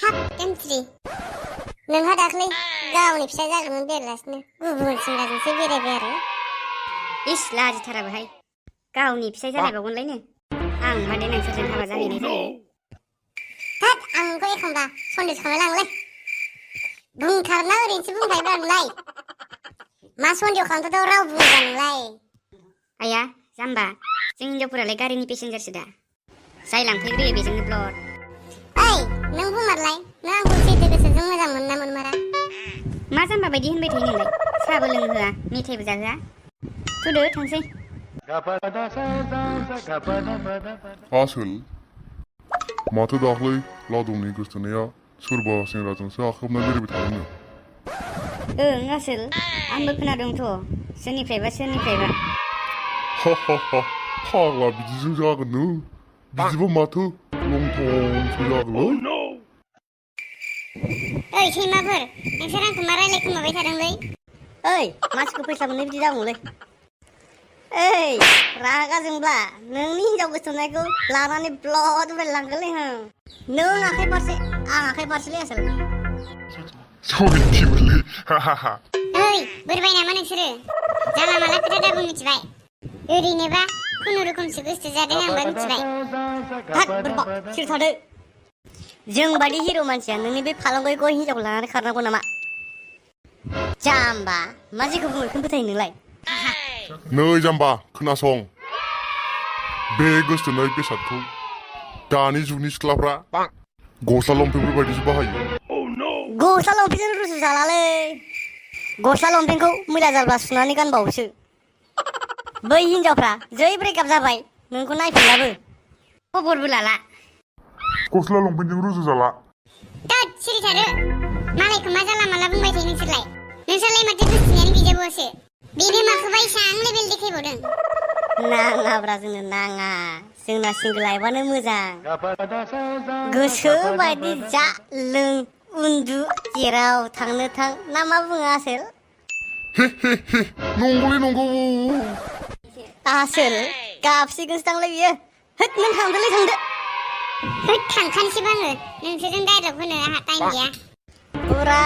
हाब एमथ्रि नोंहा दाख्लै गावनि फिसाय जागौमोन बेरालासिनो गुबुन सेंग्राजोंसो बेरायबाय आरो इस लाजिथारा बेहाय गावनि फिसाय जालायबावगोनलायनो आं माने नोंसोरजों हाबा जाहैनाय जायो थोद आंखौ एखमबा सन्देस खालामलांलै बुंथारना ओरैनोसो बुंखायोब्रा नोंलाय मा सन्देह खालामथाव राव बुंबा नोंलाय आया जाम्बा जों हिनजावफोरालाय गारिनि पेसेन्जारसो दा जाय लांफैग्रोयो बेजोंनो ब्लड ओइ नों बुंमारलाय नों आंखौ सैथो गोसोजों मोजां मोनना मोनमारा मा जाम्बा बायदि होनबाय थायो नोंलाय साहाबो लोंहोआ मेथाइबो जाहोआ थुदो थांसै आसोल माथो दाख्लै लावदुमनि गोसथोनाया सोरबा सेंग्राजोंसो आखोबना बेरायबाय थादोंनो ओं आसोल आंबो खोनादोंथ' सोरनिफ्रायबा फाग्ला बिदिजों जागोन नो बिदिबा माथो लंथंसो जागोनलै ओइ सैमाफोर नोंसोर आंखौ मा रायलायखोमाबाय थादोंलै ओइ मानसिखौ फैसा मोननो बिदि जागौलै ओइ रागा जोंब्ला नोंनि हिनजाव गोसथोनायखौ लानानै ब्लड उरायलांगोनलै नों आखाइ फारसे आं आखाइ फारसेलै आसोल सयथिबोलै ओइ बोरबाय नामा नोंसोरो जाला माला खोथा दाबो मिथिबाय ओरैनोबा खुनुरुखुमसो गोसो जादों आंबा मिथिबाय हाथ बोरबा सिरि थादो जों बादि हिर' मानसिया नोंनि बे फालांगि गय हिनजावखौ लानानै खारनांगौ नामा जाम्बा मा जेखौ बुङो बेखौनो फोथायो नोंलाय नै जाम्बा खोनासं बे गोसथोनाय बेसादखौ दानि जुगनि सिख्लाफ्रा गस्ला लंपेन्टफोर बायदिसो बाहायो गस्ला लंपेन्टजों रुजु जालालै गस्ला लंपेन्टखौ मैला जाब्ला सुनानै गानबावोसो बै हिनजावफ्रा जै ब्रेकआप जाबाय नोंखौ नायफिनलाबो खबरबो लाला गस्ला लंपेन्टजों रुजु जाला थोद सिरि थादो मालायखौ मा जाला माला बुंबाय थायो नोंसोरलाय माथो गोसथोनायानो गैजाबावासो बेनो माखौबा एसां लेबेल देखायबावदों नाङाब्रा जोंनो नाङा जोंना सिंगोल लाइफआनो मोजां गोसो बायदि जा लों उन्दु जेराव थांनो थां ना मा बुङो आसोल नंगौलै नंगौ आसोल गाबसिगोनसो दांलाय बियो होद नों थांदोलै थांदो होद थांखानोसैबो आङो नोंसोरजों डाइलग होनो आंहा टाइम गैया फुरा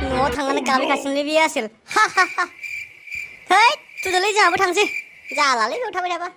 न'आव थांनानै गाबैखासिगोनलै बे आसोल हैद थुदोलै जोंहाबो थांसै जालालै बेयाव थाबाय थाबा